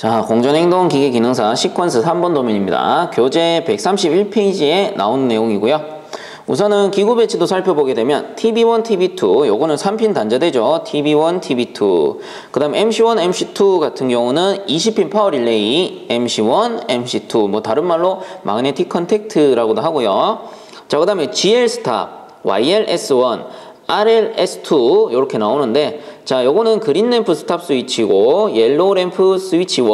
자, 공전행동 기계기능사 시퀀스 3번 도면입니다. 교재 131페이지에 나오는 내용이고요. 우선은 기구 배치도 살펴보게 되면 TB1, TB2 요거는 3핀 단자대죠. TB1, TB2 그 다음 MC1, MC2 같은 경우는 20핀 파워 릴레이 MC1, MC2 뭐 다른 말로 마그네틱 컨택트라고도 하고요. 자, 그 다음에 GL 스탑, YL S1, RL S2 이렇게 나오는데, 자, 요거는 그린 램프 스탑 스위치고 옐로우 램프 스위치 1,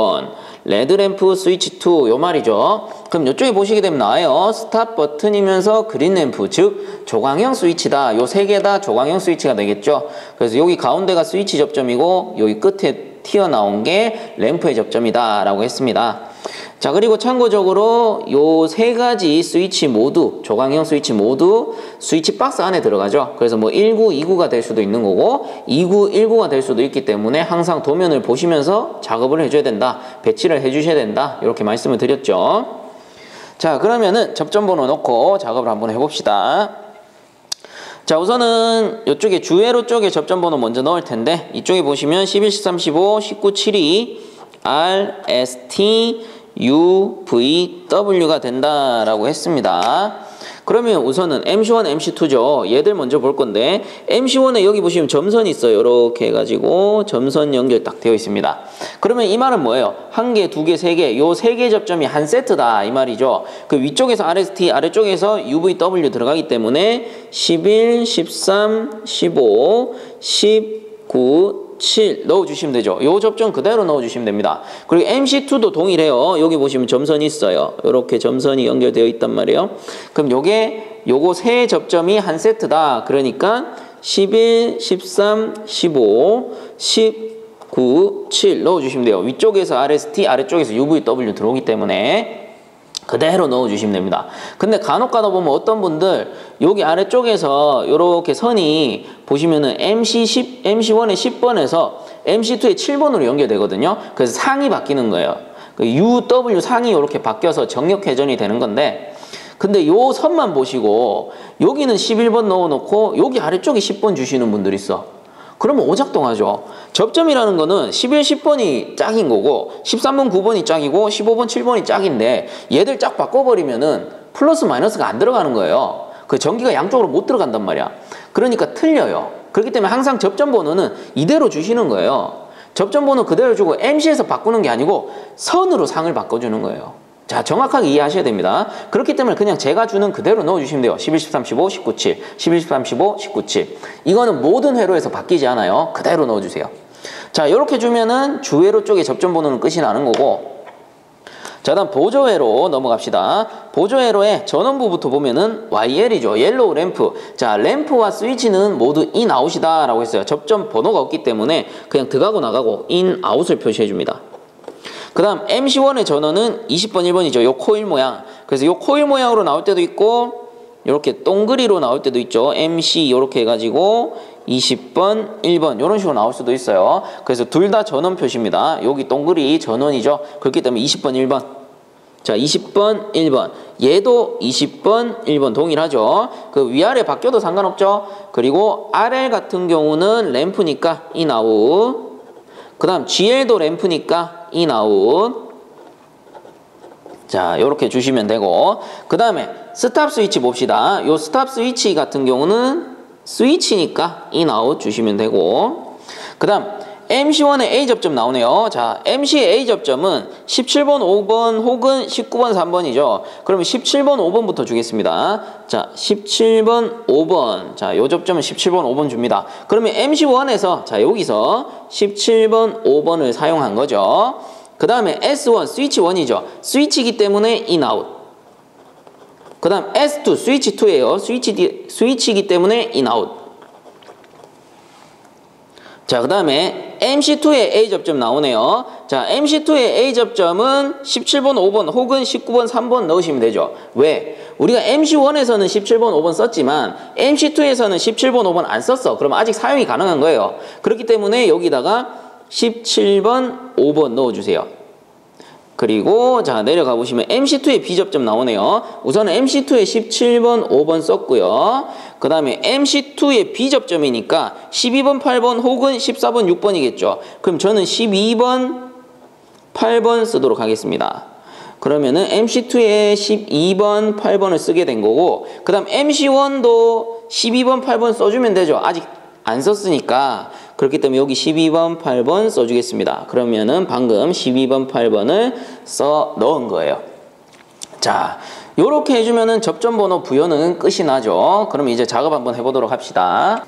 레드 램프 스위치 2 요 말이죠. 그럼 이쪽에 보시게 되면 나와요. 스탑 버튼이면서 그린 램프, 즉 조광형 스위치다. 요 세 개 다 조광형 스위치가 되겠죠. 그래서 여기 가운데가 스위치 접점이고 여기 끝에 튀어나온 게 램프의 접점이다 라고 했습니다. 자, 그리고 참고적으로 요 세 가지 스위치 모두, 조광형 스위치 모두 스위치 박스 안에 들어가죠. 그래서 뭐 19, 29가 될 수도 있는 거고 29, 19가 될 수도 있기 때문에 항상 도면을 보시면서 작업을 해줘야 된다, 배치를 해주셔야 된다, 이렇게 말씀을 드렸죠. 자, 그러면은 접점번호 넣고 작업을 한번 해봅시다. 자, 우선은 이쪽에 주회로 쪽에 접점번호 먼저 넣을 텐데, 이쪽에 보시면 11, 13, 15, 19, 72 R, S, T, U, V, W가 된다라고 했습니다. 그러면 우선은 MC1, MC2죠. 얘들 먼저 볼 건데, MC1에 여기 보시면 점선이 있어요. 이렇게 해가지고 점선 연결 딱 되어 있습니다. 그러면 이 말은 뭐예요? 한 개, 두 개, 세 개, 요 세 개 접점이 한 세트다 이 말이죠. 그 위쪽에서 RST, 아래쪽에서 UVW 들어가기 때문에 11, 13, 15, 19, 7 넣어주시면 되죠. 요 접점 그대로 넣어주시면 됩니다. 그리고 MC2도 동일해요. 여기 보시면 점선이 있어요. 이렇게 점선이 연결되어 있단 말이에요. 그럼 요거 세 접점이 한 세트다. 그러니까 11, 13, 15, 19, 7 넣어주시면 돼요. 위쪽에서 RST, 아래쪽에서 UVW 들어오기 때문에 그대로 넣어주시면 됩니다. 근데 간혹 가다 보면 어떤 분들 여기 아래쪽에서 이렇게 선이 보시면은 MC1의 10번에서 MC2의 7번으로 연결되거든요. 그래서 상이 바뀌는 거예요. 그 UW 상이 이렇게 바뀌어서 정력 회전이 되는 건데, 근데 요 선만 보시고 여기는 11번 넣어놓고 여기 아래쪽에 10번 주시는 분들이 있어. 그러면 오작동하죠. 접점이라는 거는 11, 10번이 짝인 거고 13번, 9번이 짝이고 15번, 7번이 짝인데 얘들 짝 바꿔버리면은 플러스 마이너스가 안 들어가는 거예요. 그 전기가 양쪽으로 못 들어간단 말이야. 그러니까 틀려요. 그렇기 때문에 항상 접점 번호는 이대로 주시는 거예요. 접점 번호 그대로 주고 MC에서 바꾸는 게 아니고 선으로 상을 바꿔주는 거예요. 자, 정확하게 이해하셔야 됩니다. 그렇기 때문에 그냥 제가 주는 그대로 넣어주시면 돼요. 11, 13, 15, 19, 7 11, 13, 15, 19, 7 이거는 모든 회로에서 바뀌지 않아요. 그대로 넣어주세요. 자, 이렇게 주면은 주회로 쪽에 접점 번호는 끝이 나는 거고, 자, 다음 보조회로 넘어갑시다. 보조회로의 전원부부터 보면은 YL이죠. 옐로우 램프. 자, 램프와 스위치는 모두 인, 아웃이다 라고 했어요. 접점 번호가 없기 때문에 그냥 들어가고 나가고 인, 아웃을 표시해 줍니다. 그 다음 MC1의 전원은 20번, 1번이죠. 요 코일 모양. 그래서 요 코일 모양으로 나올 때도 있고 이렇게 동그리로 나올 때도 있죠. MC 이렇게 해가지고 20번, 1번 이런 식으로 나올 수도 있어요. 그래서 둘 다 전원 표시입니다. 여기 동그리 전원이죠. 그렇기 때문에 20번, 1번. 자, 20번, 1번. 얘도 20번, 1번 동일하죠. 그 위아래 바뀌어도 상관없죠. 그리고 RL 같은 경우는 램프니까 인, 아웃. 그 다음 GL도 램프니까 인, 아웃. 자, 요렇게 주시면 되고, 그 다음에 스탑 스위치 봅시다. 요 스탑 스위치 같은 경우는 스위치니까 인, 아웃 주시면 되고, 그 다음 MC1의 A 접점 나오네요. 자, MC의 A 접점은 17번, 5번 혹은 19번, 3번이죠. 그러면 17번, 5번부터 주겠습니다. 자, 17번, 5번. 자, 요 접점은 17번, 5번 줍니다. 그러면 MC1에서, 자, 여기서 17번, 5번을 사용한 거죠. 그 다음에 S1, 스위치 1이죠. 스위치이기 때문에 인, 아웃. 그 다음 S2, 스위치 2예요. 스위치이기 때문에 인, 아웃. 자, 그 다음에 MC2의 A 접점 나오네요. 자, MC2의 A 접점은 17번, 5번 혹은 19번, 3번 넣으시면 되죠. 왜? 우리가 MC1에서는 17번, 5번 썼지만 MC2에서는 17번, 5번 안 썼어. 그럼 아직 사용이 가능한 거예요. 그렇기 때문에 여기다가 17번, 5번 넣어주세요. 그리고 자, 내려가 보시면 MC2의 B접점 나오네요. 우선은 MC2의 17번, 5번 썼고요. 그 다음에 MC2의 B접점이니까 12번, 8번 혹은 14번, 6번이겠죠. 그럼 저는 12번, 8번 쓰도록 하겠습니다. 그러면은 MC2에 12번, 8번을 쓰게 된 거고, 그 다음 MC1도 12번, 8번 써주면 되죠. 아직 안 썼으니까. 그렇기 때문에 여기 12번, 8번 써주겠습니다. 그러면은 방금 12번, 8번을 써 넣은 거예요. 자, 요렇게 해주면은 접점번호 부여는 끝이 나죠. 그럼 이제 작업 한번 해보도록 합시다.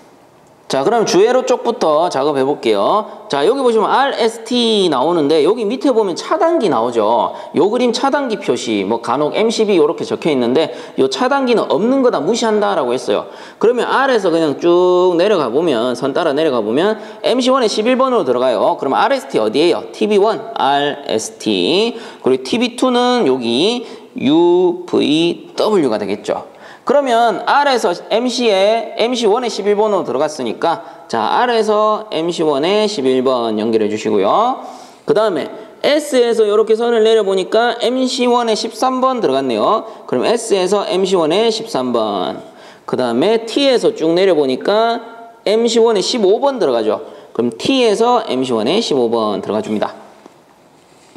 자, 그럼 주회로 쪽부터 작업해 볼게요. 자, 여기 보시면 RST 나오는데 여기 밑에 보면 차단기 나오죠. 요 그림 차단기 표시, 뭐 간혹 MCB 이렇게 적혀 있는데 요 차단기는 없는 거다 무시한다라고 했어요. 그러면 R에서 그냥 쭉 내려가 보면, 선 따라 내려가 보면 MC1에 11번으로 들어가요. 그럼 RST 어디예요? TB1 RST. 그리고 TB2는 여기 UVW가 되겠죠. 그러면 R에서 MC1에 11번으로 들어갔으니까, 자, R에서 MC1에 11번 연결해 주시고요. 그 다음에 S에서 이렇게 선을 내려보니까 MC1에 13번 들어갔네요. 그럼 S에서 MC1에 13번. 그 다음에 T에서 쭉 내려보니까 MC1에 15번 들어가죠. 그럼 T에서 MC1에 15번 들어가 줍니다.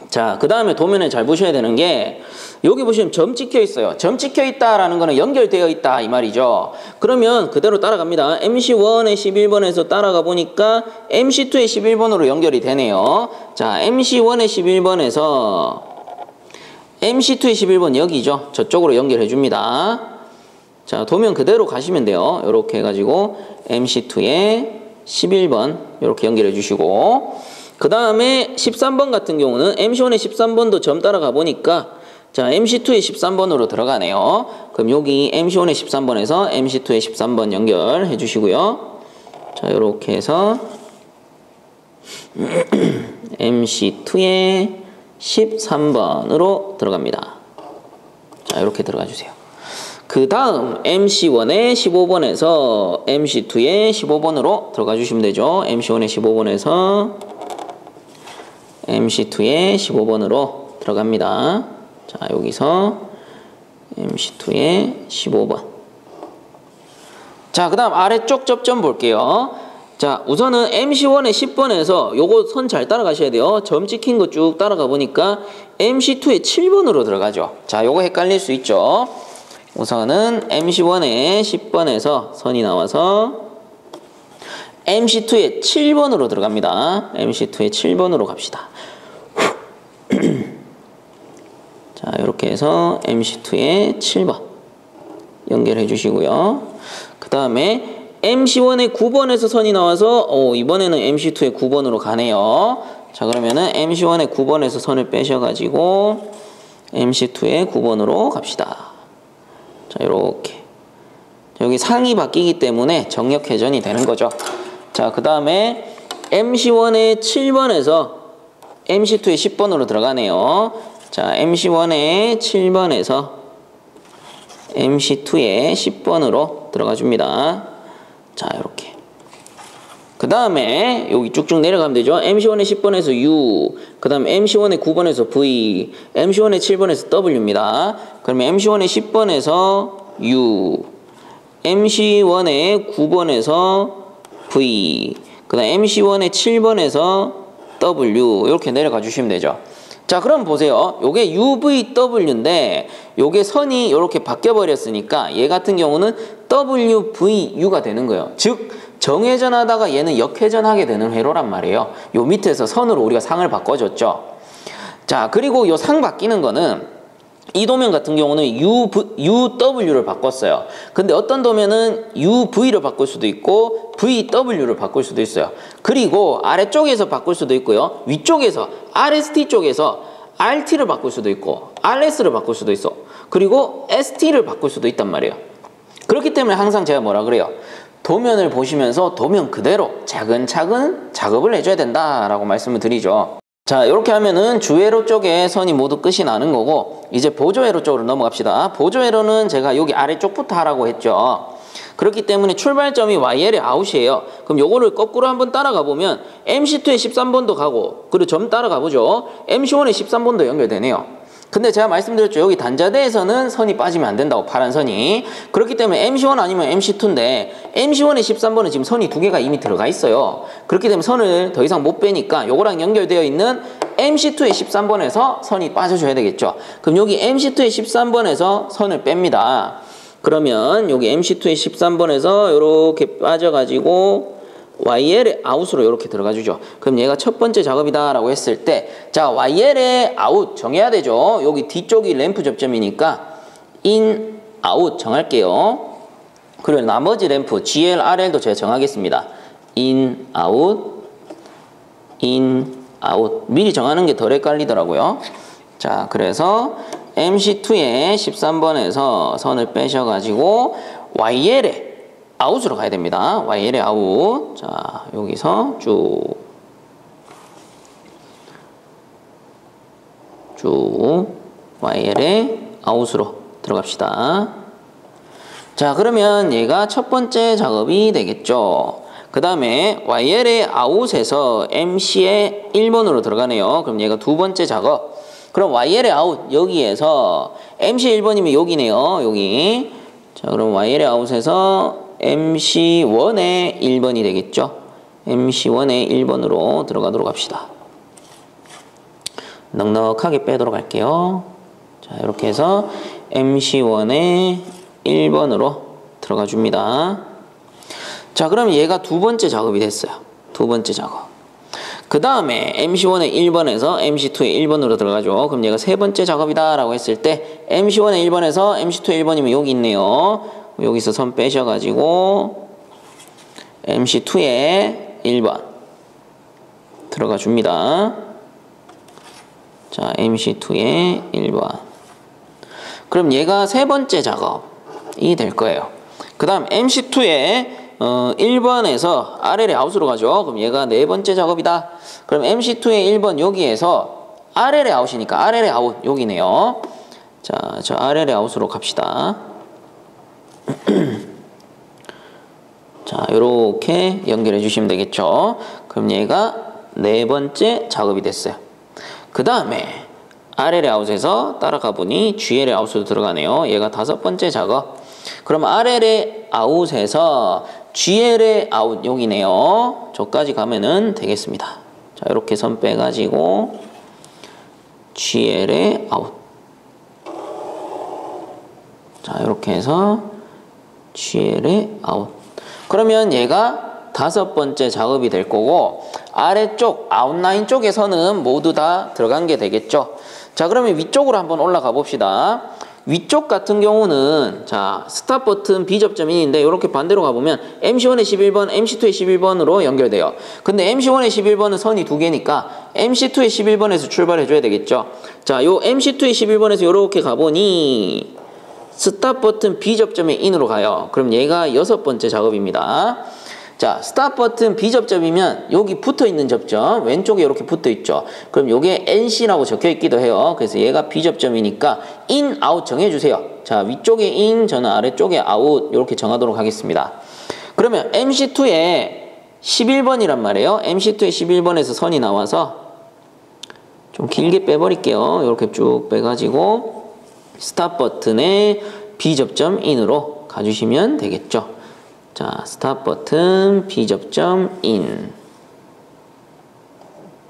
자, 그 다음에 도면을 잘 보셔야 되는 게, 여기 보시면 점 찍혀 있어요. 점 찍혀 있다라는 거는 연결되어 있다 이 말이죠. 그러면 그대로 따라갑니다. MC1에 11번에서 따라가 보니까 MC2에 11번으로 연결이 되네요. 자, MC1에 11번에서 MC2에 11번 여기죠. 저쪽으로 연결해 줍니다. 자, 도면 그대로 가시면 돼요. 이렇게 해가지고 MC2에 11번 이렇게 연결해 주시고, 그 다음에 13번 같은 경우는 MC1에 13번도 점 따라가 보니까, 자, MC2에 13번으로 들어가네요. 그럼 여기 MC1에 13번에서 MC2에 13번 연결해 주시고요. 자, 이렇게 해서 MC2에 13번으로 들어갑니다. 자, 이렇게 들어가 주세요. 그 다음 MC1에 15번에서 MC2에 15번으로 들어가 주시면 되죠. MC1에 15번에서 MC2에 15번으로 들어갑니다. 자, 여기서 MC2에 15번. 자, 그 다음 아래쪽 접점 볼게요. 자, 우선은 MC1에 10번에서 요거 선 잘 따라가셔야 돼요. 점 찍힌 거 쭉 따라가 보니까 MC2에 7번으로 들어가죠. 자, 요거 헷갈릴 수 있죠. 우선은 MC1에 10번에서 선이 나와서 MC2에 7번으로 들어갑니다. MC2에 7번으로 갑시다. 자, 이렇게 해서 MC2에 7번 연결해 주시고요. 그 다음에 MC1에 9번에서 선이 나와서 이번에는 MC2에 9번으로 가네요. 자, 그러면은 MC1에 9번에서 선을 빼셔가지고 MC2에 9번으로 갑시다. 자, 이렇게 여기 상이 바뀌기 때문에 정력 회전이 되는 거죠. 자, 그 다음에 MC1에 7번에서 MC2에 10번으로 들어가네요. 자, MC1에 7번에서 MC2에 10번으로 들어가 줍니다. 자, 이렇게. 그 다음에 여기 쭉쭉 내려가면 되죠. MC1에 10번에서 U, 그 다음 MC1에 9번에서 V, MC1에 7번에서 W입니다. 그러면 MC1에 10번에서 U, MC1에 9번에서 V, 그 다음 MC1에 7번에서 W 이렇게 내려가 주시면 되죠. 자, 그럼 보세요. 요게 UVW인데 요게 선이 이렇게 바뀌어 버렸으니까 얘 같은 경우는 WVU가 되는 거예요. 즉 정회전하다가 얘는 역회전하게 되는 회로란 말이에요. 요 밑에서 선으로 우리가 상을 바꿔줬죠. 자, 그리고 요 상 바뀌는 거는 이 도면 같은 경우는 UW를 바꿨어요. 근데 어떤 도면은 UV를 바꿀 수도 있고 VW를 바꿀 수도 있어요. 그리고 아래쪽에서 바꿀 수도 있고요. 위쪽에서 RST 쪽에서 RT를 바꿀 수도 있고 RS를 바꿀 수도 있어. 그리고 ST를 바꿀 수도 있단 말이에요. 그렇기 때문에 항상 제가 뭐라 그래요? 도면을 보시면서 도면 그대로 차근차근 작업을 해줘야 된다라고 말씀을 드리죠. 자, 이렇게 하면은 주회로 쪽에 선이 모두 끝이 나는 거고, 이제 보조회로 쪽으로 넘어갑시다. 보조회로는 제가 여기 아래쪽부터 하라고 했죠. 그렇기 때문에 출발점이 YL의 아웃이에요. 그럼 요거를 거꾸로 한번 따라가 보면 MC2에 13번도 가고, 그리고 점 따라가 보죠. MC1에 13번도 연결되네요. 근데 제가 말씀드렸죠. 여기 단자대에서는 선이 빠지면 안 된다고, 파란 선이. 그렇기 때문에 MC1 아니면 MC2인데 MC1에 13번은 지금 선이 두 개가 이미 들어가 있어요. 그렇기 때문에 선을 더 이상 못 빼니까 요거랑 연결되어 있는 MC2의 13번에서 선이 빠져줘야 되겠죠. 그럼 여기 MC2의 13번에서 선을 뺍니다. 그러면 여기 MC2의 13번에서 이렇게 빠져가지고 YL의 아웃으로 이렇게 들어가주죠. 그럼 얘가 첫 번째 작업이다 라고 했을 때, 자, YL의 아웃 정해야 되죠. 여기 뒤쪽이 램프 접점이니까 in, out 정할게요. 그리고 나머지 램프 GL, RL도 제가 정하겠습니다. in, out, in, out. 미리 정하는 게 덜 헷갈리더라고요. 자, 그래서 MC2의 13번에서 선을 빼셔가지고 YL의 아웃으로 가야 됩니다. YL의 아웃. 자, 여기서 쭉 YL의 아웃으로 들어갑시다. 자, 그러면 얘가 첫 번째 작업이 되겠죠. 그 다음에 YL의 아웃에서 MC의 1번으로 들어가네요. 그럼 얘가 두 번째 작업. 그럼 YL의 아웃 여기에서 MC 1번이면 여기네요. 여기. 자, 그럼 YL의 아웃에서 MC1의 1번이 되겠죠. MC1의 1번으로 들어가도록 합시다. 넉넉하게 빼도록 할게요. 자, 이렇게 해서 MC1의 1번으로 들어가 줍니다. 자, 그럼 얘가 두 번째 작업이 됐어요. 두 번째 작업. 그 다음에 MC1의 1번에서 MC2의 1번으로 들어가죠. 그럼 얘가 세 번째 작업이다 라고 했을 때 MC1의 1번에서 MC2의 1번이면 여기 있네요. 여기서 선 빼셔가지고 MC2의 1번 들어가 줍니다. 자, MC2의 1번. 그럼 얘가 세 번째 작업이 될 거예요. 그 다음 MC2의 1번에서 RL의 아웃으로 가죠. 그럼 얘가 네 번째 작업이다. 그럼 MC2의 1번 여기에서 RL의 아웃이니까 RL의 아웃 여기네요. 자, 저 RL의 아웃으로 갑시다. 자, 요렇게 연결해 주시면 되겠죠. 그럼 얘가 네 번째 작업이 됐어요. 그 다음에 RL의 아웃에서 따라가 보니 GL의 아웃으로 들어가네요. 얘가 다섯 번째 작업. 그럼 RL의 아웃에서 GL의 아웃 여기네요. 저까지 가면은 되겠습니다. 자, 이렇게 선 빼가지고 GL의 아웃. 자, 이렇게 해서 GL의 아웃. 그러면 얘가 다섯 번째 작업이 될 거고 아래쪽 아웃라인 쪽에서는 모두 다 들어간 게 되겠죠. 자, 그러면 위쪽으로 한번 올라가 봅시다. 위쪽 같은 경우는 자, 스탑 버튼 B접점인데 이렇게 반대로 가보면 MC1의 11번, MC2의 11번으로 연결돼요. 근데 MC1의 11번은 선이 두 개니까 MC2의 11번에서 출발해 줘야 되겠죠. 자, 요 MC2의 11번에서 이렇게 가보니 스탑 버튼 B접점의 인으로 가요. 그럼 얘가 여섯 번째 작업입니다. 자, 스탑 버튼 B접점이면 여기 붙어 있는 접점 왼쪽에 이렇게 붙어 있죠. 그럼 요게 NC라고 적혀 있기도 해요. 그래서 얘가 B접점이니까 in, out 정해주세요. 자, 위쪽에 in, 저는 아래쪽에 out 이렇게 정하도록 하겠습니다. 그러면 MC2의 11번이란 말이에요. MC2의 11번에서 선이 나와서 좀 길게 빼버릴게요. 이렇게 쭉 빼가지고 스탑 버튼에 B접점 in으로 가주시면 되겠죠. 자, 스탑 버튼 B접점 in.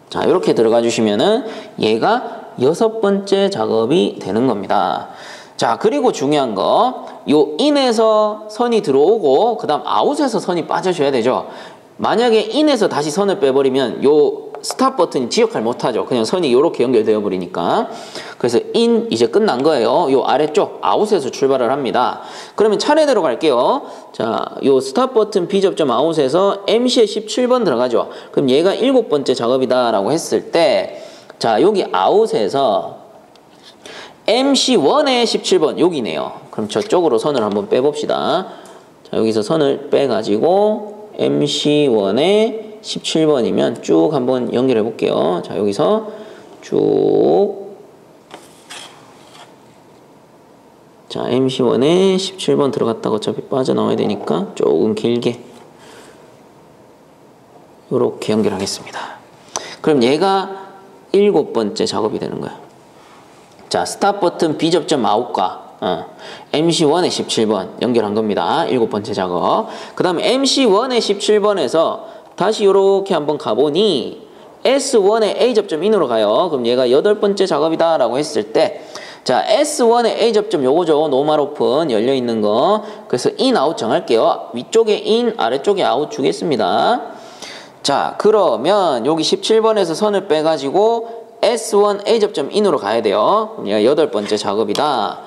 자, 이렇게 들어가 주시면은 얘가 여섯 번째 작업이 되는 겁니다. 자, 그리고 중요한 거, 요 in에서 선이 들어오고 그 다음 out에서 선이 빠져줘야 되죠. 만약에 in에서 다시 선을 빼버리면 요 스탑 버튼이 지역할 못하죠. 그냥 선이 이렇게 연결되어 버리니까. 그래서 in 이제 끝난 거예요. 요 아래쪽 out에서 출발을 합니다. 그러면 차례대로 갈게요. 자, 요 스탑 버튼 B접점 out에서 MC의 17번 들어가죠. 그럼 얘가 일곱 번째 작업이다 라고 했을 때, 자, 여기 out에서 MC1의 17번 여기네요. 그럼 저쪽으로 선을 한번 빼봅시다. 자, 여기서 선을 빼가지고 MC1의 17번이면 쭉 한번 연결해 볼게요. 자, 여기서 쭉. 자, MC1에 17번 들어갔다가 어차피 빠져나와야 되니까 조금 길게 이렇게 연결하겠습니다. 그럼 얘가 일곱 번째 작업이 되는 거예요. 자, 스탑 버튼 B접점 아웃과 MC1의 17번 연결한 겁니다. 일곱 번째 작업. 그 다음에 MC1의 17번에서 다시 이렇게 한번 가보니 S1의 A 접점 인으로 가요. 그럼 얘가 8번째 작업이다 라고 했을 때 자, S1의 A 접점 요거죠. 노멀 오픈 열려있는 거. 그래서 in, out 정할게요. 위쪽에 in, 아래쪽에 out 주겠습니다. 자, 그러면 여기 17번에서 선을 빼가지고 S1 A 접점 in으로 가야 돼요. 그럼 얘가 8번째 작업이다.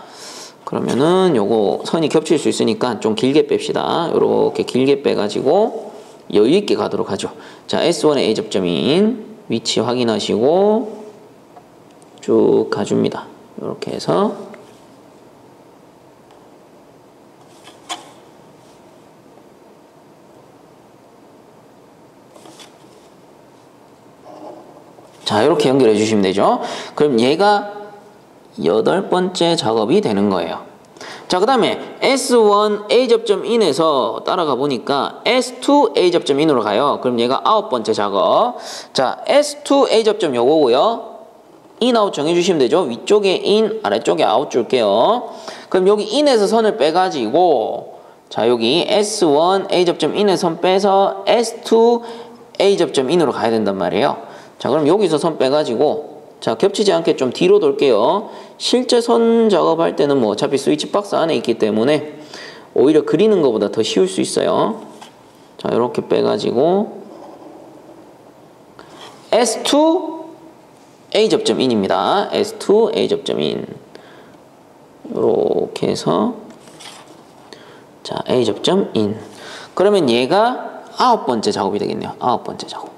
그러면은 요거 선이 겹칠 수 있으니까 좀 길게 뺍시다. 요렇게 길게 빼가지고 여유있게 가도록 하죠. 자, S1의 A 접점인 위치 확인하시고 쭉 가줍니다. 요렇게 해서 자, 이렇게 연결해 주시면 되죠. 그럼 얘가 8번째 작업이 되는 거예요. 자, 그 다음에 S1 A 접점 in에서 따라가 보니까 S2 A 접점 in으로 가요. 그럼 얘가 9번째 작업. 자, S2 A 접점 요거고요. in, out 정해주시면 되죠. 위쪽에 in, 아래쪽에 out 줄게요. 그럼 여기 in에서 선을 빼가지고 자, 여기 S1 A 접점 in에 선 빼서 S2 A 접점 in으로 가야 된단 말이에요. 자, 그럼 여기서 선 빼가지고 자, 겹치지 않게 좀 뒤로 돌게요. 실제 선 작업할 때는 뭐 어차피 스위치 박스 안에 있기 때문에 오히려 그리는 것보다 더 쉬울 수 있어요. 자, 이렇게 빼가지고 S2 A 접점 in입니다. S2 A 접점 in. 이렇게 해서 자, A 접점 in. 그러면 얘가 9번째 작업이 되겠네요. 9번째 작업.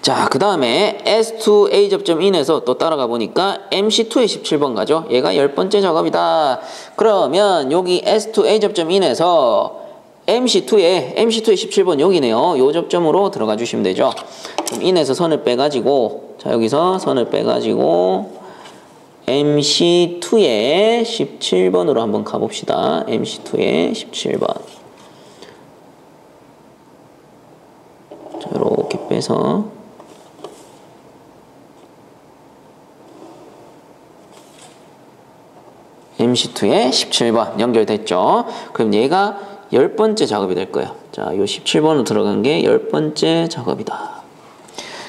자, 그 다음에 S2 A 접점 in에서 또 따라가 보니까 MC2에 17번 가죠. 얘가 10번째 작업이다. 그러면 여기 S2 A 접점 in에서 MC2에 17번 여기네요. 요 접점으로 들어가 주시면 되죠. 그럼 in에서 선을 빼가지고 자, 여기서 선을 빼가지고 MC2에 17번으로 한번 가봅시다. MC2에 17번. 자, 이렇게 빼서 MC2에 17번 연결됐죠. 그럼 얘가 10번째 작업이 될 거예요. 자, 요 17번으로 들어간 게 10번째 작업이다.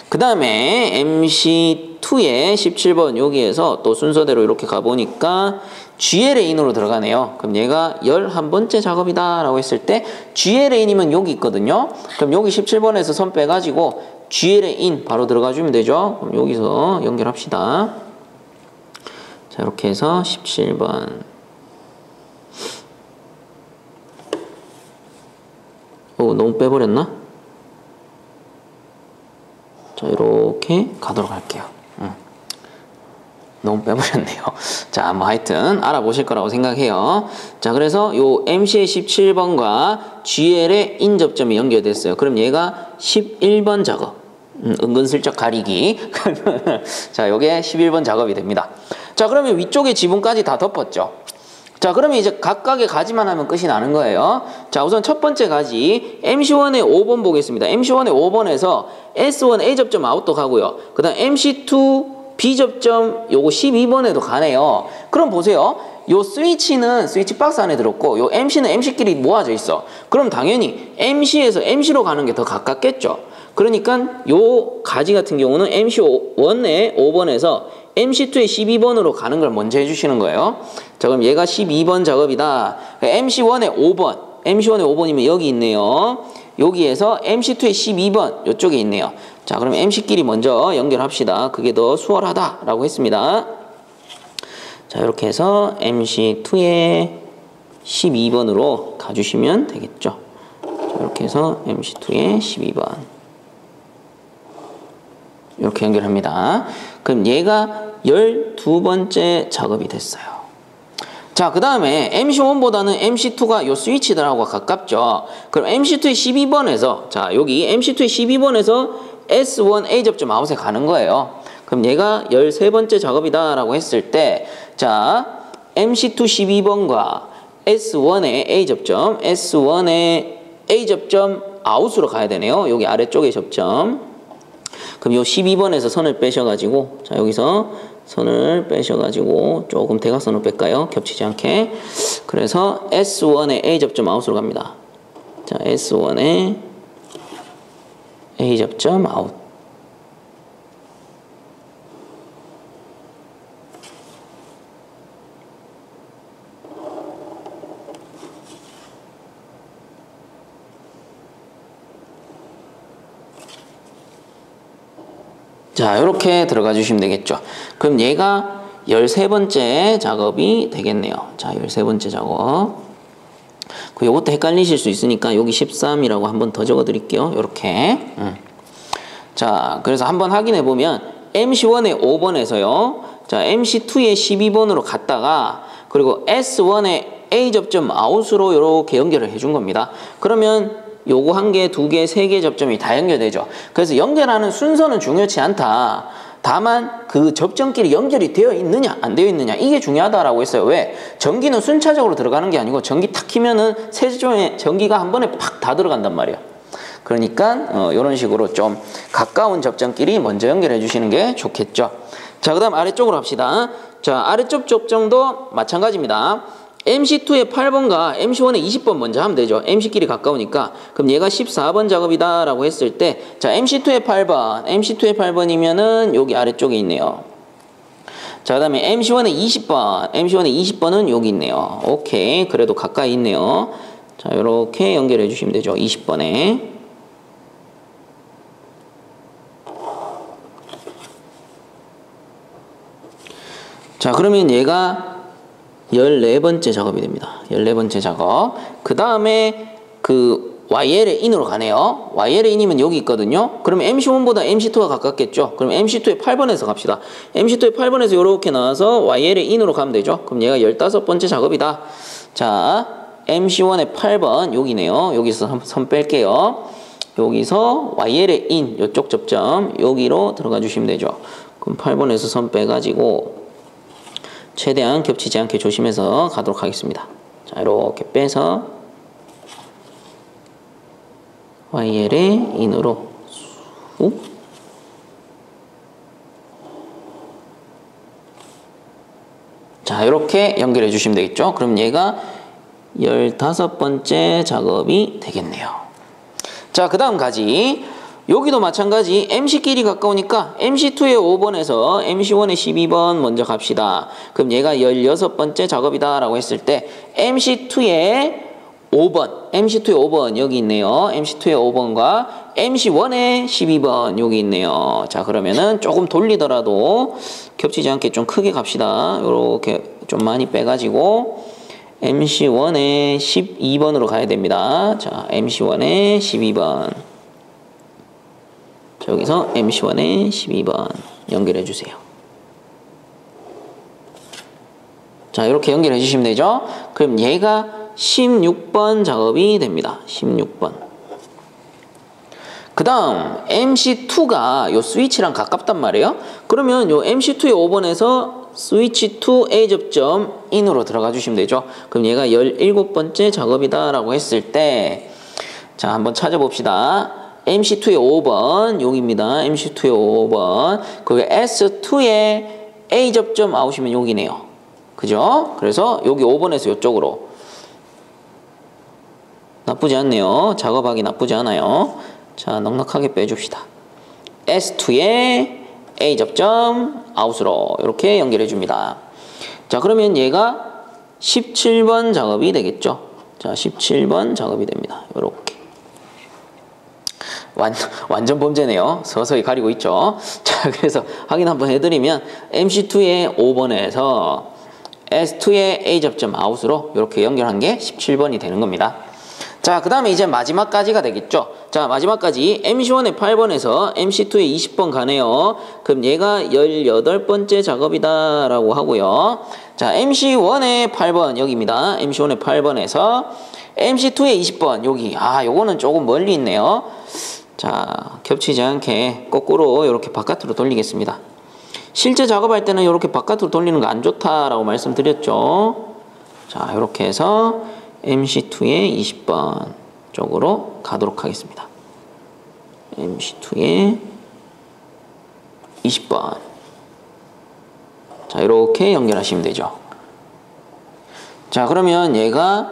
그 다음에 MC2에 17번 여기에서 또 순서대로 이렇게 가보니까 GLA in으로 들어가네요. 그럼 얘가 11번째 작업이다 라고 했을 때 GLA in이면 여기 있거든요. 그럼 여기 17번에서 선 빼가지고 GLA in 바로 들어가 주면 되죠. 그럼 여기서 연결합시다. 자, 이렇게 해서 17번. 너무 빼버렸나? 자, 이렇게 가도록 할게요. 너무 빼버렸네요. 자, 뭐 하여튼 알아보실 거라고 생각해요. 자, 그래서 요 MC의 17번과 GL의 in 접점이 연결됐어요. 그럼 얘가 11번 작업. 은근슬쩍 가리기. 자, 요게 11번 작업이 됩니다. 자, 그러면 위쪽에 지붕까지 다 덮었죠. 자, 그러면 이제 각각의 가지만 하면 끝이 나는 거예요. 자, 우선 첫 번째 가지 MC1의 5번 보겠습니다. MC1의 5번에서 S1 A 접점 아웃도 가고요. 그 다음 MC2 B 접점 요거 12번에도 가네요. 그럼 보세요. 요 스위치는 스위치 박스 안에 들었고 요 MC는 MC끼리 모아져 있어. 그럼 당연히 MC에서 MC로 가는 게 더 가깝겠죠. 그러니까 요 가지 같은 경우는 MC1의 5번에서 MC2의 12번으로 가는 걸 먼저 해주시는 거예요. 자, 그럼 얘가 12번 작업이다. MC1의 5번. MC1의 5번이면 여기 있네요. 여기에서 MC2의 12번 이쪽에 있네요. 자, 그럼 MC끼리 먼저 연결합시다. 그게 더 수월하다라고 했습니다. 자, 이렇게 해서 MC2의 12번으로 가주시면 되겠죠. 자, 이렇게 해서 MC2의 12번. 이렇게 연결합니다. 그럼 얘가 12번째 작업이 됐어요. 자, 그 다음에 MC1보다는 MC2가 요 스위치들하고 가깝죠. 그럼 MC2의 12번에서 자, 여기 MC2의 12번에서 S1 A 접점 아웃에 가는 거예요. 그럼 얘가 13번째 작업이다 라고 했을 때 자, MC2 12번과 S1의 A 접점, S1의 A 접점 아웃으로 가야 되네요. 여기 아래쪽에 접점. 그럼 요 12번에서 선을 빼셔가지고 자, 여기서 선을 빼셔가지고 조금 대각선으로 뺄까요? 겹치지 않게. 그래서 S1의 A 접점 아웃으로 갑니다. 자, S1의 A 접점 아웃. 자, 이렇게 들어가 주시면 되겠죠. 그럼 얘가 13번째 작업이 되겠네요. 자, 13번째 작업. 요것도 헷갈리실 수 있으니까 여기 13이라고 한번 더 적어 드릴게요. 이렇게. 자, 그래서 한번 확인해 보면 MC1의 5번에서요. 자, MC2의 12번으로 갔다가 그리고 S1의 A 접점 아웃으로 이렇게 연결을 해준 겁니다. 그러면 요거 한 개, 두 개, 세 개 접점이 다 연결되죠. 그래서 연결하는 순서는 중요치 않다. 다만 그 접점끼리 연결이 되어 있느냐 안 되어 있느냐 이게 중요하다라고 했어요. 왜? 전기는 순차적으로 들어가는 게 아니고 전기 탁 키면은 세점에 전기가 한 번에 팍 다 들어간단 말이에요. 그러니까 이런 식으로 좀 가까운 접점끼리 먼저 연결해 주시는 게 좋겠죠. 자, 그 다음 아래쪽으로 합시다. 자, 아래쪽 접점도 마찬가지입니다. MC2의 8번과 MC1의 20번 먼저 하면 되죠. MC끼리 가까우니까. 그럼 얘가 14번 작업이다 라고 했을 때, 자, MC2의 8번, MC2의 8번이면은 여기 아래쪽에 있네요. 자, 그 다음에 MC1의 20번, MC1의 20번은 여기 있네요. 오케이. 그래도 가까이 있네요. 자, 요렇게 연결해 주시면 되죠. 20번에. 자, 그러면 얘가 14번째 작업이 됩니다. 14번째 작업. 그 다음에 그 YL의 인으로 가네요. YL의 인이면 여기 있거든요. 그럼 MC1보다 MC2가 가깝겠죠. 그럼 MC2의 8번에서 갑시다. MC2의 8번에서 이렇게 나와서 YL의 인으로 가면 되죠. 그럼 얘가 15번째 작업이다. 자, MC1의 8번 여기네요. 여기서 선 뺄게요. 여기서 YL의 인 이쪽 접점 여기로 들어가 주시면 되죠. 그럼 8번에서 선 빼가지고 최대한 겹치지 않게 조심해서 가도록 하겠습니다. 자, 이렇게 빼서 YL의 인으로 쑥. 자, 이렇게 연결해 주시면 되겠죠. 그럼 얘가 15번째 작업이 되겠네요. 자, 그 다음 가지. 여기도 마찬가지 MC끼리 가까우니까 MC2의 5번에서 MC1의 12번 먼저 갑시다. 그럼 얘가 16번째 작업이다 라고 했을 때 MC2의 5번, MC2의 5번 여기 있네요. MC2의 5번과 MC1의 12번 여기 있네요. 자, 그러면은 조금 돌리더라도 겹치지 않게 좀 크게 갑시다. 요렇게 좀 많이 빼가지고 MC1의 12번으로 가야 됩니다. 자, MC1의 12번. 자, 여기서 MC1의 12번 연결해 주세요. 자, 이렇게 연결해 주시면 되죠. 그럼 얘가 16번 작업이 됩니다. 16번. 그 다음 MC2가 요 스위치랑 가깝단 말이에요. 그러면 요 MC2의 5번에서 스위치 2 A 접점 인으로 들어가 주시면 되죠. 그럼 얘가 17번째 작업이다 라고 했을 때, 자, 한번 찾아봅시다. MC2의 5번 여기입니다. MC2의 5번. 그리고 S2의 A 접점 아웃이면 여기네요. 그죠? 그래서 여기 5번에서 이쪽으로. 나쁘지 않네요. 작업하기 나쁘지 않아요. 자, 넉넉하게 빼줍시다. S2의 A 접점 아웃으로 이렇게 연결해 줍니다. 자, 그러면 얘가 17번 작업이 되겠죠. 자, 17번 작업이 됩니다. 이렇게. 완전 범죄네요. 서서히 가리고 있죠. 자, 그래서 확인 한번 해드리면 MC2의 5번에서 S2의 A 접점 아웃으로 이렇게 연결한 게 17번이 되는 겁니다. 자, 그 다음에 이제 마지막까지가 되겠죠. 자, 마지막까지 MC1의 8번에서 MC2의 20번 가네요. 그럼 얘가 18번째 작업이다 라고 하고요. 자, MC1의 8번 여기입니다. MC1의 8번에서 MC2의 20번 여기. 아, 요거는 조금 멀리 있네요. 자, 겹치지 않게 거꾸로 이렇게 바깥으로 돌리겠습니다. 실제 작업할 때는 이렇게 바깥으로 돌리는 거 안 좋다라고 말씀드렸죠. 자, 이렇게 해서 MC2의 20번 쪽으로 가도록 하겠습니다. MC2의 20번. 자, 이렇게 연결하시면 되죠. 자, 그러면 얘가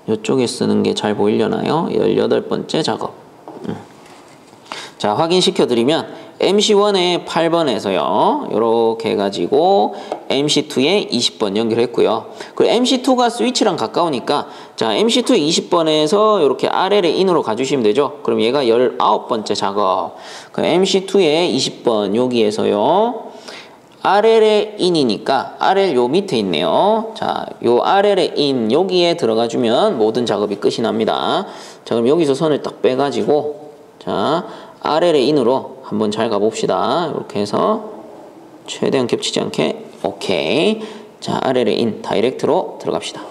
이쪽에 쓰는 게 잘 보이려나요? 18번째 작업. 자, 확인시켜 드리면 MC1의 8번에서요. 이렇게 해가지고 MC2에 20번 연결했고요. 그리고 MC2가 스위치랑 가까우니까 자 MC2 20번에서 이렇게 RL의 인으로 가주시면 되죠. 그럼 얘가 19번째 작업. 그럼 MC2에 20번 여기에서요. RL의 인이니까 RL 요 밑에 있네요. 자, 요 RL의 인 여기에 들어가주면 모든 작업이 끝이 납니다. 자, 그럼 여기서 선을 딱 빼가지고 자, RL의 인으로 한번 잘 가봅시다. 이렇게 해서 최대한 겹치지 않게 오케이. 자, RL의 인 다이렉트로 들어갑시다.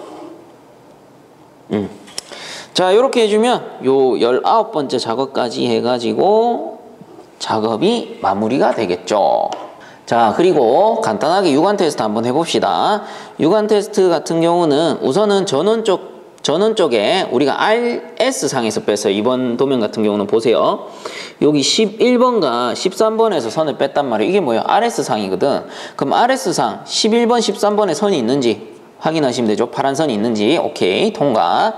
자, 이렇게 해주면 요 19번째 작업까지 해가지고 작업이 마무리가 되겠죠. 자, 그리고 간단하게 유관 테스트 한번 해봅시다. 유관 테스트 같은 경우는 우선은 전원 쪽에 우리가 RS상에서 뺐어요. 이번 도면 같은 경우는 보세요. 여기 11번과 13번에서 선을 뺐단 말이에요. 이게 뭐예요? RS상이거든. 그럼 RS상 11번, 13번에 선이 있는지 확인하시면 되죠. 파란 선이 있는지. 오케이, 통과.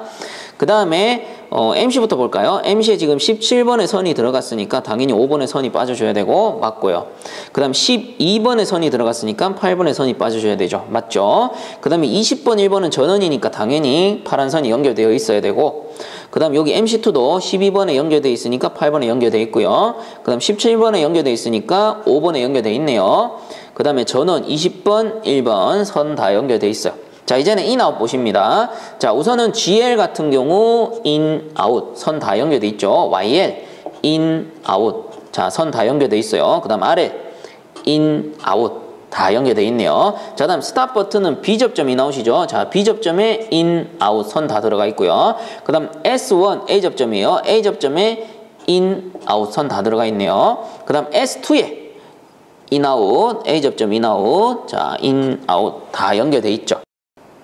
그 다음에 MC부터 볼까요? MC에 지금 17번에 선이 들어갔으니까 당연히 5번에 선이 빠져줘야 되고 맞고요. 그 다음 12번에 선이 들어갔으니까 8번에 선이 빠져줘야 되죠. 맞죠? 그 다음에 20번, 1번은 전원이니까 당연히 파란 선이 연결되어 있어야 되고 그 다음 여기 MC2도 12번에 연결되어 있으니까 8번에 연결되어 있고요. 그 다음 17번에 연결되어 있으니까 5번에 연결되어 있네요. 그 다음에 전원 20번, 1번 선 다 연결되어 있어요. 자, 이제는 인아웃 보십니다. 자, 우선은 GL 같은 경우 인아웃 선 다 연결돼 있죠. YL 인아웃 자, 선 다 연결돼 있어요. 그 다음 RL 인아웃 다 연결돼 있네요. 자, 다음 스탑 버튼은 B접점 인아웃이죠. 자, B접점에 인아웃 선 다 들어가 있고요. 그 다음 S1 A접점이에요. A접점에 인아웃 선 다 들어가 있네요. 그 다음 S2에 인아웃 A접점 인아웃 자, 인아웃 다 연결돼 있죠.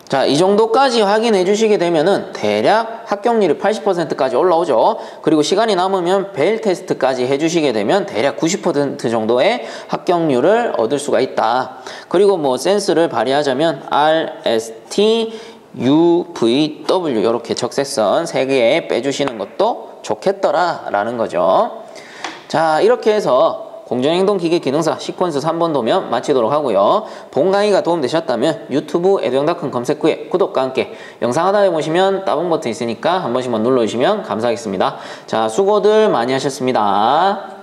자, 이 정도까지 확인해 주시게 되면은 대략 합격률이 80%까지 올라오죠. 그리고 시간이 남으면 벨 테스트까지 해주시게 되면 대략 90% 정도의 합격률을 얻을 수가 있다. 그리고 뭐 센스를 발휘하자면 RST, UVW 이렇게 적색선 3개 빼주시는 것도 좋겠더라 라는 거죠. 자, 이렇게 해서 공정행동기계 기능사 시퀀스 3번 도면 마치도록 하고요. 본 강의가 도움되셨다면 유튜브 에듀영닷컴 검색 후에 구독과 함께 영상 하단에 보시면 따봉 버튼 있으니까 한 번씩만 눌러주시면 감사하겠습니다. 자, 수고들 많이 하셨습니다.